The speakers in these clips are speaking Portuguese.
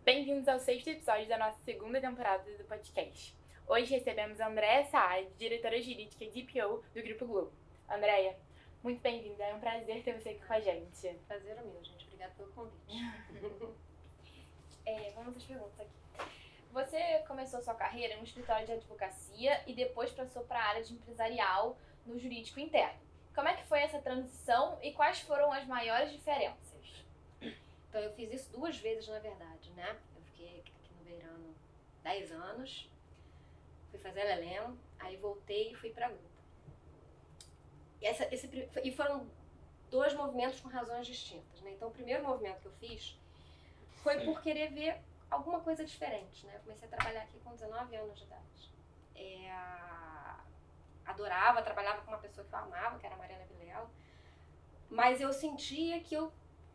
Bem-vindos ao sexto episódio da nossa segunda temporada do podcast. Hoje recebemos a Andréia Saad, diretora jurídica e DPO do Grupo Globo. Andréia, muito bem-vinda, é um prazer ter você aqui com a gente. Prazer é meu, gente. Obrigada pelo convite. Vamos às perguntas aqui. Você começou sua carreira em um escritório de advocacia e depois passou para a área de empresarial no jurídico interno. Como é que foi essa transição e quais foram as maiores diferenças? Então, eu fiz isso 2 vezes, na verdade, né? Eu fiquei aqui no Beirano 10 anos, fui fazer LLM, aí voltei e fui para a Globo. E foram 2 movimentos com razões distintas, né? Então, o primeiro movimento que eu fiz foi por querer ver alguma coisa diferente, né? Eu comecei a trabalhar aqui com 19 anos de idade. Adorava, trabalhava com uma pessoa que eu amava, que era a Mariana Vilela, mas eu sentia que eu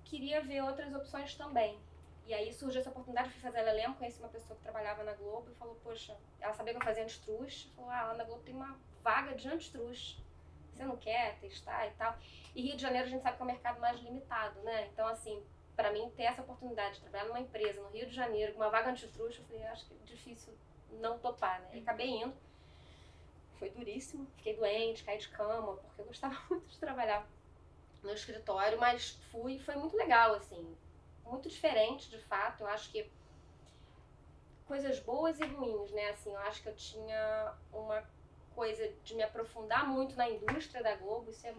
queria ver outras opções também. E aí surgiu essa oportunidade, eu fui fazer LLM, conheci uma pessoa que trabalhava na Globo e falou, poxa, ela sabia que eu fazia antitrust, falou, lá na Globo tem uma vaga de antitrust, você não quer testar e tal? E Rio de Janeiro a gente sabe que é um mercado mais limitado, né? Então, assim, pra mim ter essa oportunidade de trabalhar numa empresa no Rio de Janeiro, com uma vaga antitrust, eu falei, acho que é difícil não topar, né? E acabei indo, foi duríssimo, fiquei doente, caí de cama, porque eu gostava muito de trabalhar no escritório, mas foi muito legal, assim, muito diferente, de fato. Eu acho que coisas boas e ruins, né, assim, eu acho que eu tinha uma coisa de me aprofundar muito na indústria da Globo, isso é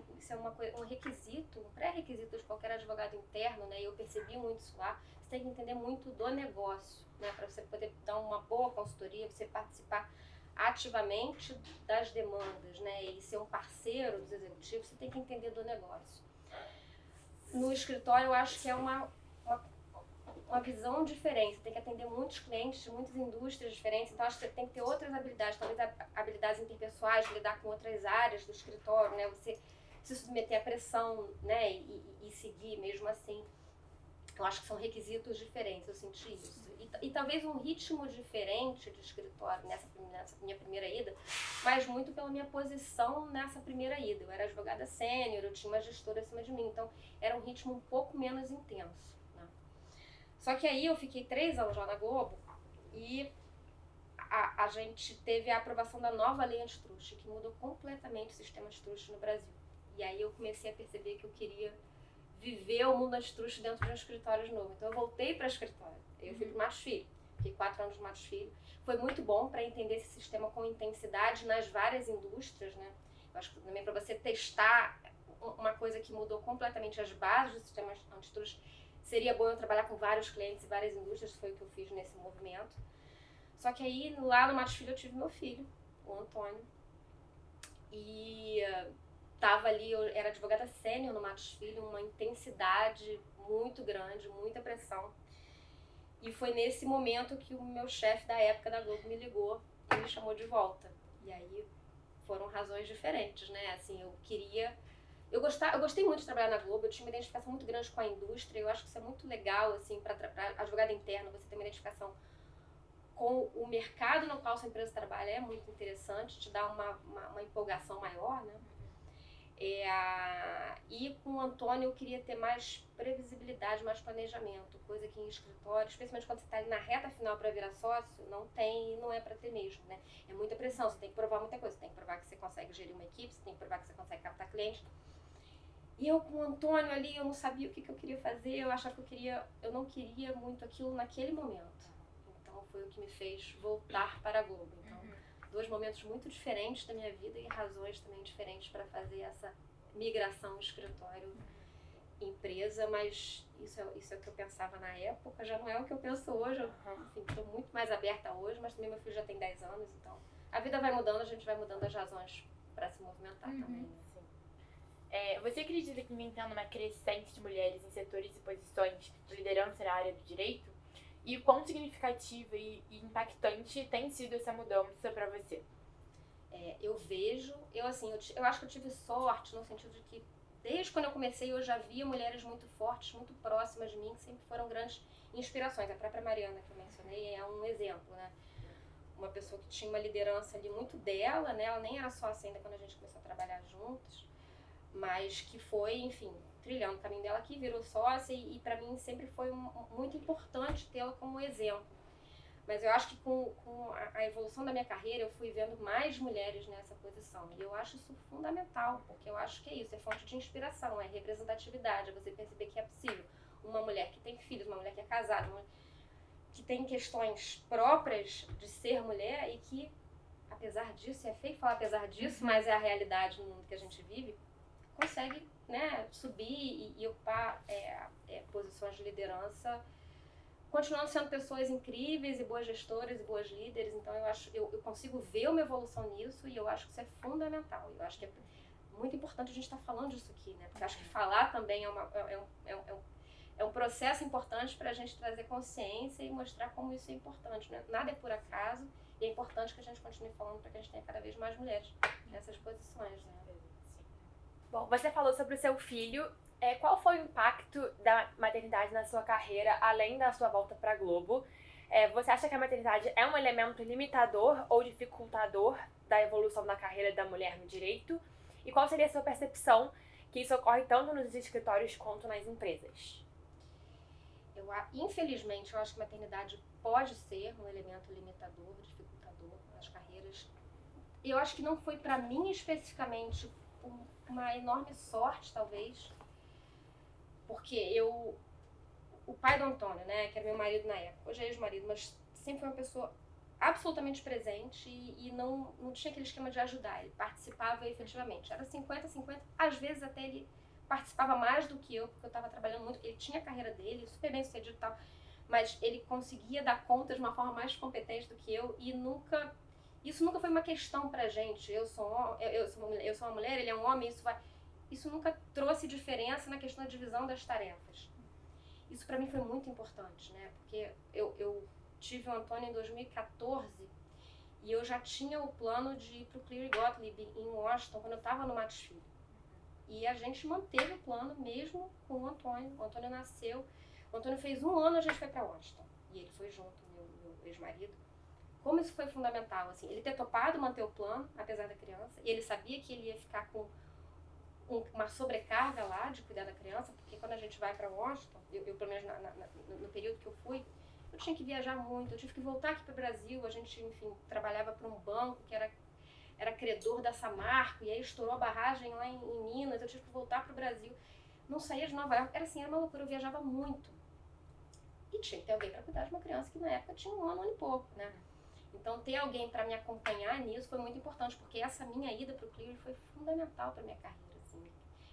um requisito, um pré-requisito de qualquer advogado interno, né, e eu percebi muito isso lá. Você tem que entender muito do negócio, né, para você poder dar uma boa consultoria, você participar ativamente das demandas, né, e ser um parceiro dos executivos, você tem que entender do negócio. No escritório, eu acho que é uma visão diferente, você tem que atender muitos clientes de muitas indústrias diferentes, então acho que você tem que ter outras habilidades, talvez habilidades interpessoais, lidar com outras áreas do escritório, né, você se submeter à pressão, né, e seguir mesmo assim. Eu acho que são requisitos diferentes, eu senti isso. E talvez um ritmo diferente de escritório nessa minha primeira ida, mas muito pela minha posição nessa primeira ida. Eu era advogada sênior, eu tinha uma gestora acima de mim, então era um ritmo um pouco menos intenso, né? Só que aí eu fiquei 3 anos lá na Globo e a gente teve a aprovação da nova lei antitrust, que mudou completamente o sistema antitrust no Brasil. E aí eu comecei a perceber que eu queria viver o mundo antitrust dentro de um escritório de novo. Então eu voltei para o escritório. Eu fui para o Matos Filho. Fiquei 4 anos no Matos Filho. Foi muito bom para entender esse sistema com intensidade nas várias indústrias, né? Eu acho que também para você testar uma coisa que mudou completamente as bases do sistema antitrust, seria bom eu trabalhar com vários clientes e várias indústrias, foi o que eu fiz nesse movimento. Só que aí lá no Matos Filho eu tive meu filho, o Antônio, e tava ali, eu era advogada sênior no Matos Filho, uma intensidade muito grande, muita pressão. E foi nesse momento que o meu chefe da época da Globo me ligou e me chamou de volta. E aí foram razões diferentes, né? Assim, eu gostei muito de trabalhar na Globo, eu tinha uma identificação muito grande com a indústria, eu acho que isso é muito legal, assim, para advogado interno, você ter uma identificação com o mercado no qual sua empresa trabalha, é muito interessante, te dá uma empolgação maior, né? E com o Antônio eu queria ter mais previsibilidade, mais planejamento, coisa que em escritório, especialmente quando você está ali na reta final para virar sócio, não tem e não é para ter mesmo, né? É muita pressão, você tem que provar muita coisa, você tem que provar que você consegue gerir uma equipe, você tem que provar que você consegue captar cliente. E eu com o Antônio ali, eu não sabia o que eu queria fazer, eu achava que eu não queria muito aquilo naquele momento. Então foi o que me fez voltar para a Globo. Então, 2 momentos muito diferentes da minha vida e razões também diferentes para fazer essa migração escritório-empresa, mas isso é o que eu pensava na época, já não é o que eu penso hoje. Enfim, estou muito mais aberta hoje, mas também meu filho já tem 10 anos, então a vida vai mudando, a gente vai mudando as razões para se movimentar também. Né? Você acredita que vem tendo uma crescente de mulheres em setores e posições de liderança na área do direito? E o quão significativa e impactante tem sido essa mudança para você? Eu acho que eu tive sorte no sentido de que desde quando eu comecei eu já via mulheres muito fortes, muito próximas de mim, que sempre foram grandes inspirações. A própria Mariana que eu mencionei é um exemplo, né? Uma pessoa que tinha uma liderança ali muito dela, né? Ela nem era sócia ainda quando a gente começou a trabalhar juntas, mas que foi, enfim, trilhando o caminho dela aqui, virou sócia e para mim sempre foi muito importante tê-la como exemplo. Mas eu acho que com a evolução da minha carreira, eu fui vendo mais mulheres nessa posição. E eu acho isso fundamental, porque eu acho que é isso, é fonte de inspiração, é representatividade, é você perceber que é possível. Uma mulher que tem filhos, uma mulher que é casada, que tem questões próprias de ser mulher e que, apesar disso, é feio falar apesar disso, mas é a realidade no mundo que a gente vive, consegue, né, subir e ocupar posições de liderança, continuando sendo pessoas incríveis e boas gestoras e boas líderes. Então eu consigo ver uma evolução nisso e eu acho que isso é fundamental. Eu acho que é muito importante a gente estar falando disso aqui, né? Porque eu acho que falar também é um processo importante para a gente trazer consciência e mostrar como isso é importante, né? Nada é por acaso e é importante que a gente continue falando para que a gente tenha cada vez mais mulheres nessas posições, né? Bom, você falou sobre o seu filho. Qual foi o impacto da maternidade na sua carreira, além da sua volta para a Globo? Você acha que a maternidade é um elemento limitador ou dificultador da evolução da carreira da mulher no direito? E qual seria a sua percepção que isso ocorre tanto nos escritórios quanto nas empresas? Infelizmente, eu acho que a maternidade pode ser um elemento limitador, dificultador nas carreiras. Eu acho que não foi para mim especificamente uma enorme sorte, talvez, porque o pai do Antônio, né, que era meu marido na época, hoje é ex-marido, mas sempre foi uma pessoa absolutamente presente e não tinha aquele esquema de ajudar, ele participava efetivamente, era 50-50, às vezes até ele participava mais do que eu, porque eu estava trabalhando muito, ele tinha a carreira dele, super bem sucedido e tal, mas ele conseguia dar conta de uma forma mais competente do que eu e isso nunca foi uma questão pra gente, eu sou uma mulher, ele é um homem, isso nunca trouxe diferença na questão da divisão das tarefas. Isso pra mim foi muito importante, né? Porque eu tive o Antônio em 2014 e eu já tinha o plano de ir pro Cleary Gottlieb em Washington quando eu estava no Matos Filho. E a gente manteve o plano mesmo com o Antônio. O Antônio nasceu, o Antônio fez 1 ano, a gente foi pra Washington. E ele foi junto, meu ex-marido. Como isso foi fundamental, assim, ele ter topado manter o plano, apesar da criança, e ele sabia que ele ia ficar com uma sobrecarga lá de cuidar da criança, porque quando a gente vai para Washington, eu pelo menos no período que eu fui, eu tinha que viajar muito, eu tive que voltar aqui para o Brasil, a gente, enfim, trabalhava para um banco que era credor da Samarco, e aí estourou a barragem lá em Minas, eu tive que voltar para o Brasil, não saía de Nova York, era uma loucura, eu viajava muito. E tinha que ter alguém para cuidar de uma criança que na época tinha 1 ano e pouco, né? Então ter alguém para me acompanhar nisso foi muito importante, porque essa minha ida para o Cleary foi fundamental para minha carreira.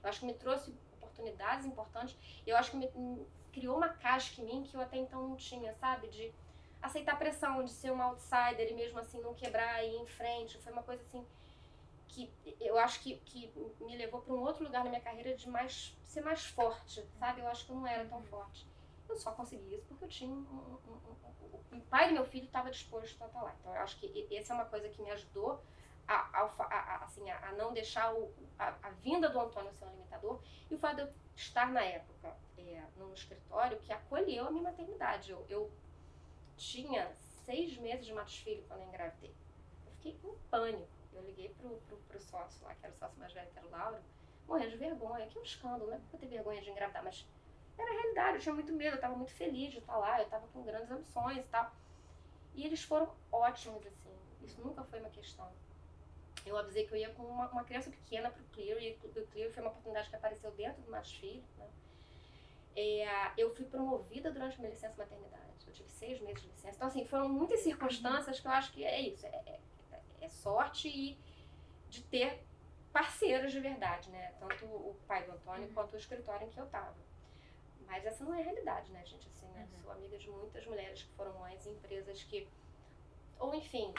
Eu acho que me trouxe oportunidades importantes. Eu acho que me criou uma casca em mim que eu até então não tinha, sabe? De aceitar pressão, de ser uma outsider e mesmo assim não quebrar e ir em frente. Foi uma coisa assim que eu acho que me levou para um outro lugar na minha carreira de ser mais forte, sabe? Eu acho que eu não era tão forte. Eu só consegui isso porque eu tinha o pai do meu filho estava disposto a estar lá. Então eu acho que essa é uma coisa que me ajudou a não deixar a vinda do Antônio ser um limitador, e o fato de eu estar na época num escritório que acolheu a minha maternidade. Eu tinha 6 meses de Matos Filho quando eu engravidei. Eu fiquei em pânico. Eu liguei pro sócio lá, que era o sócio mais velho, que era o Lauro, morrendo de vergonha. Que é um escândalo, né? Eu ter vergonha de engravidar, mas era a realidade. Eu tinha muito medo, eu estava muito feliz de estar lá, eu estava com grandes ambições e tal. E eles foram ótimos, assim. Isso nunca foi uma questão. Eu avisei que eu ia com uma criança pequena pro Cleary, e o Cleary foi uma oportunidade que apareceu dentro do Matos Filho, né? Eu fui promovida durante minha licença maternidade. Eu tive 6 meses de licença. Então, assim, foram muitas circunstâncias que eu acho que é isso. É sorte e de ter parceiros de verdade, né? Tanto o pai do Antônio quanto o escritório em que eu estava. Mas essa não é a realidade, né, gente? Assim, né? Sou amiga de muitas mulheres que foram mães em empresas que, ou enfim,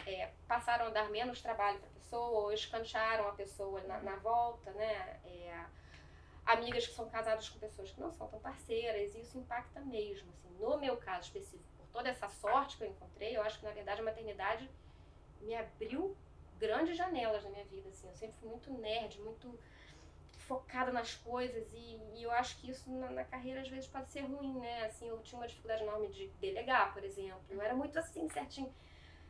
passaram a dar menos trabalho para a pessoa, ou escantearam a pessoa na volta, né? Amigas que são casadas com pessoas que não são tão parceiras, e isso impacta mesmo, assim. No meu caso específico, por toda essa sorte que eu encontrei, eu acho que, na verdade, a maternidade me abriu grandes janelas na minha vida, assim. Eu sempre fui muito nerd, muito focada nas coisas, e eu acho que isso na carreira, às vezes, pode ser ruim, né? Assim, eu tinha uma dificuldade enorme de delegar, por exemplo. Eu era muito assim, certinho.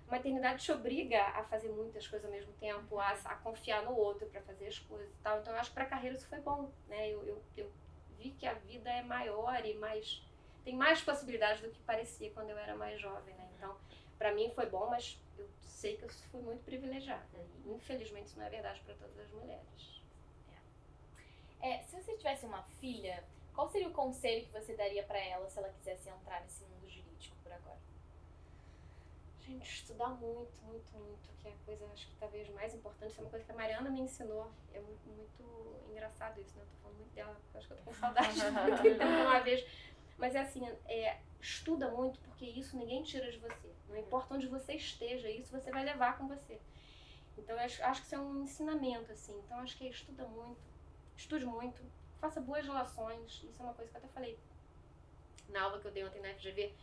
A maternidade te obriga a fazer muitas coisas ao mesmo tempo, a confiar no outro para fazer as coisas e tal. Então, eu acho que para a carreira isso foi bom, né? Eu vi que a vida é maior e mais, tem mais possibilidades do que parecia quando eu era mais jovem, né? Então, pra mim foi bom, mas eu sei que eu fui muito privilegiada. E, infelizmente, isso não é verdade para todas as mulheres. Se você tivesse uma filha, qual seria o conselho que você daria pra ela se ela quisesse entrar nesse mundo jurídico por agora? Gente, estudar muito, muito, muito, que é a coisa, acho que talvez mais importante. Isso é uma coisa que a Mariana me ensinou. É muito, muito engraçado isso, né? Eu tô falando muito dela, porque eu acho que eu tô com saudade muito tempo uma vez. Mas é assim, estuda muito, porque isso ninguém tira de você. Não importa onde você esteja, isso você vai levar com você. Então, eu acho que isso é um ensinamento, assim. Então, acho que estuda muito, estude muito, faça boas relações. Isso é uma coisa que eu até falei na aula que eu dei ontem na FGV.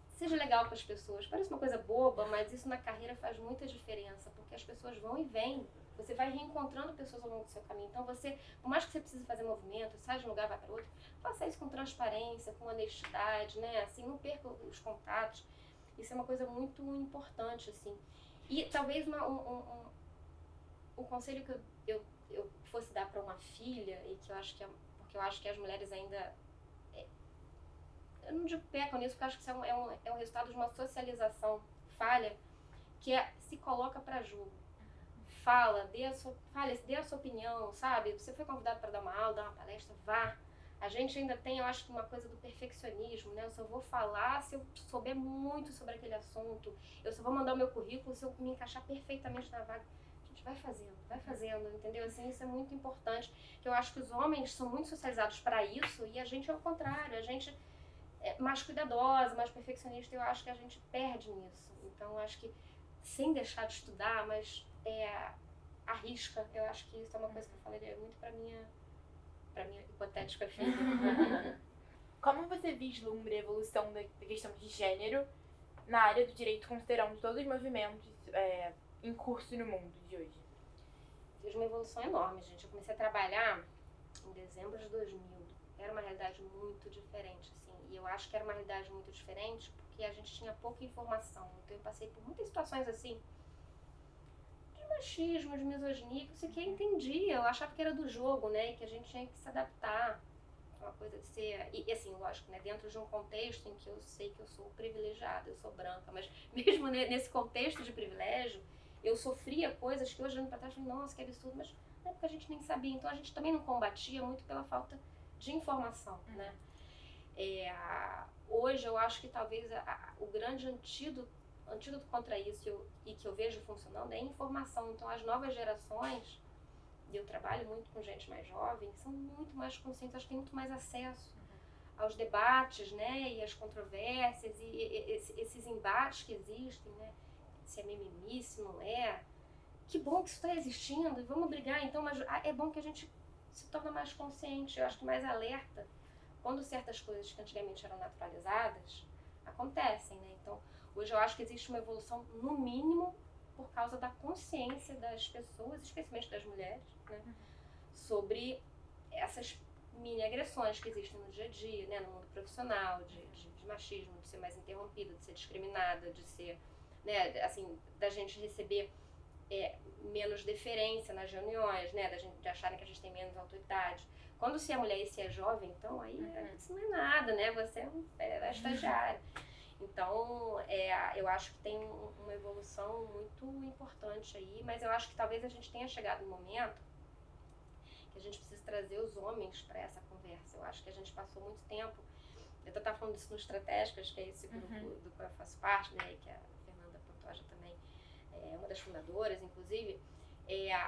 Seja legal com as pessoas. Parece uma coisa boba, mas isso na carreira faz muita diferença, porque as pessoas vão e vêm. Você vai reencontrando pessoas ao longo do seu caminho. Então, você, por mais que você precise fazer movimento, sai de um lugar, vai para outro, faça isso com transparência, com honestidade, né? Assim, não perca os contatos. Isso é uma coisa muito importante, assim. E talvez um conselho que eu fosse dar para uma filha, e que eu acho que porque eu acho que as mulheres ainda... eu não digo pecam nisso, porque eu acho que isso é um resultado de uma socialização falha, que se coloca para jogo. Dê a sua opinião, sabe? Você foi convidado para dar uma aula, dar uma palestra, vá. A gente ainda tem, eu acho que uma coisa do perfeccionismo, né? Eu só vou falar se eu souber muito sobre aquele assunto. Eu só vou mandar o meu currículo se eu me encaixar perfeitamente na vaga. Gente, vai fazendo, entendeu? Assim, isso é muito importante. Eu acho que os homens são muito socializados para isso e a gente é o contrário. A gente é mais cuidadosa, mais perfeccionista. Eu acho que a gente perde nisso. Então, eu acho que sem deixar de estudar, mas arrisca. Eu acho que isso é uma coisa que eu falaria muito para minha hipotética filha. Como você vislumbra a evolução da questão de gênero na área do direito, considerando todos os movimentos em curso no mundo de hoje? Fiz uma evolução enorme, gente. Eu comecei a trabalhar em dezembro de 2000. Era uma realidade muito diferente, assim. E eu acho que era uma realidade muito diferente porque a gente tinha pouca informação. Então eu passei por muitas situações, assim, de machismo, de misoginia, que eu sequer entendia. Eu achava que era do jogo, né? E que a gente tinha que se adaptar. Uma coisa de ser... E assim, lógico, né? Dentro de um contexto em que eu sei que eu sou privilegiada, eu sou branca. Mas mesmo nesse contexto de privilégio, eu sofria coisas que hoje, olhando pra trás, eu falei, nossa, que absurdo. Mas na época a gente nem sabia. Então a gente também não combatia muito pela falta de informação, né? Hoje eu acho que talvez o grande antídoto contra isso e que eu vejo funcionando é a informação. Então as novas gerações, e eu trabalho muito com gente mais jovem, são muito mais conscientes, elas têm muito mais acesso aos debates, né, e às controvérsias e esses embates que existem, né, se é mimimi, se não é. Que bom que isso está existindo e vamos brigar então, mas é bom que a gente se torna mais consciente, eu acho que mais alerta quando certas coisas que antigamente eram naturalizadas acontecem, né? Então, hoje eu acho que existe uma evolução, no mínimo, por causa da consciência das pessoas, especialmente das mulheres, né? Sobre essas mini-agressões que existem no dia a dia, né? No mundo profissional, de machismo, de ser mais interrompida, de ser discriminada, de ser, né? Assim, da gente receber menos deferência nas reuniões, né? De acharem que a gente tem menos autoridade. Quando se é mulher e se é jovem, então aí isso não é nada, né? Você é estagiária. Então, eu acho que tem uma evolução muito importante aí, mas eu acho que talvez a gente tenha chegado no momento que a gente precisa trazer os homens para essa conversa. Eu acho que a gente passou muito tempo, eu estava falando disso no Estratégicas, que é esse grupo do qual eu faço parte, né? E que a Fernanda Pantoja também é uma das fundadoras, inclusive.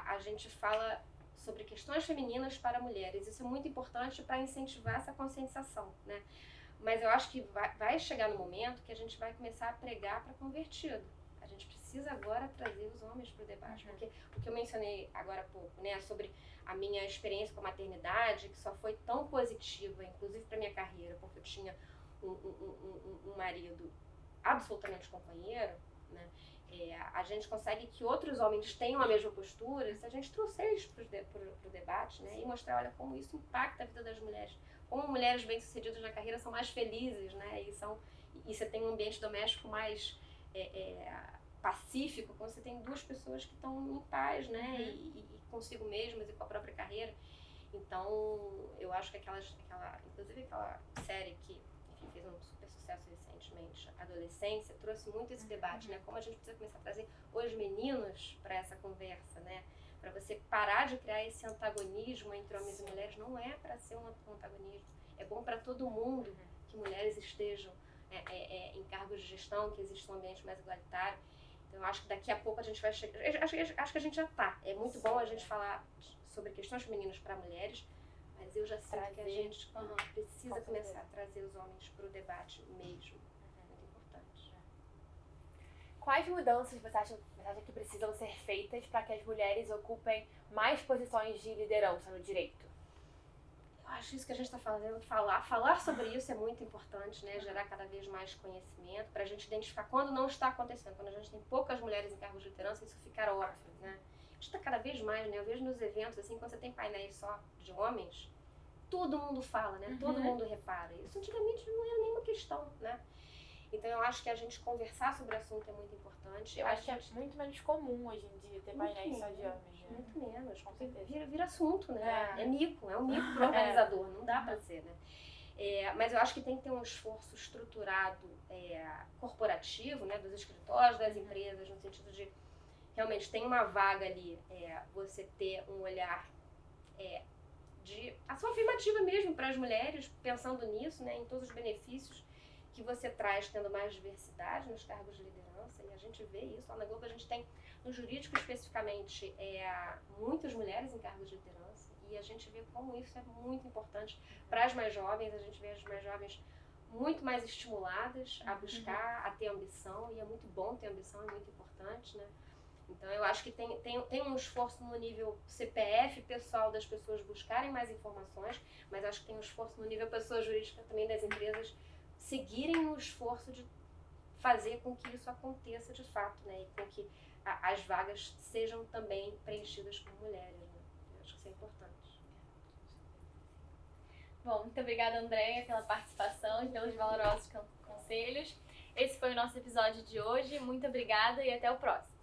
A gente fala sobre questões femininas para mulheres. Isso é muito importante para incentivar essa conscientização, né? Mas eu acho que vai chegar no momento que a gente vai começar a pregar para convertido. A gente precisa agora trazer os homens para o debate. Porque o que eu mencionei agora há pouco, né, sobre a minha experiência com a maternidade, que só foi tão positiva, inclusive para minha carreira, porque eu tinha um marido absolutamente companheiro, né? A gente consegue que outros homens tenham a mesma postura se a gente trouxer isso para o debate, né? E mostrar, olha, como isso impacta a vida das mulheres. Como mulheres bem-sucedidas na carreira são mais felizes, né? E você tem um ambiente doméstico mais pacífico, quando você tem duas pessoas que estão em paz, né? E consigo mesmas e com a própria carreira. Então, eu acho que inclusive aquela série que, enfim, fez um super sucesso recentemente, Adolescência, trouxe muito esse debate, né? Como a gente precisa começar a trazer os meninos para essa conversa, né? Para você parar de criar esse antagonismo entre homens e mulheres, não é para ser um antagonismo. É bom para todo mundo que mulheres estejam em cargos de gestão, que exista um ambiente mais igualitário. Então, eu acho que daqui a pouco a gente vai chegar... Acho que a gente já está. É muito bom a gente falar sobre questões femininas para mulheres, mas eu já sei que a gente precisa começar a trazer os homens para o debate mesmo. Muito importante. Quais mudanças você acha que precisam ser feitas para que as mulheres ocupem mais posições de liderança no direito? Eu acho isso que a gente está fazendo, falar sobre isso é muito importante, né? Gerar cada vez mais conhecimento para a gente identificar quando não está acontecendo. Quando a gente tem poucas mulheres em cargos de liderança, isso ficar óbvio, né? A gente está cada vez mais, né? Eu vejo nos eventos, assim, quando você tem painéis só de homens, todo mundo fala, né? Todo mundo repara. Isso antigamente não era nenhuma questão, né? Então eu acho que a gente conversar sobre o assunto é muito importante. Eu acho que é muito menos comum hoje em dia ter painéis só de homens, né? Muito menos, com certeza. Vira assunto, né? É um mico pro organizador, não dá pra ser, né? Mas eu acho que tem que ter um esforço estruturado corporativo, né? Dos escritórios, das empresas, no sentido de realmente tem uma vaga ali, você ter um olhar de ação afirmativa mesmo para as mulheres, pensando nisso, né? Em todos os benefícios que você traz tendo mais diversidade nos cargos de liderança, e a gente vê isso. Lá na Globo a gente tem, no jurídico especificamente, muitas mulheres em cargos de liderança, e a gente vê como isso é muito importante para as mais jovens. A gente vê as mais jovens muito mais estimuladas a buscar, a ter ambição, e é muito bom ter ambição, é muito importante, né? Então eu acho que tem um esforço no nível CPF pessoal das pessoas buscarem mais informações, mas acho que tem um esforço no nível pessoa jurídica também das empresas seguirem o esforço de fazer com que isso aconteça de fato, né? E com que as vagas sejam também preenchidas por mulheres, né? Eu acho que isso é importante. Bom, muito obrigada, Andréia, pela participação e pelos valorosos conselhos. Esse foi o nosso episódio de hoje. Muito obrigada e até o próximo.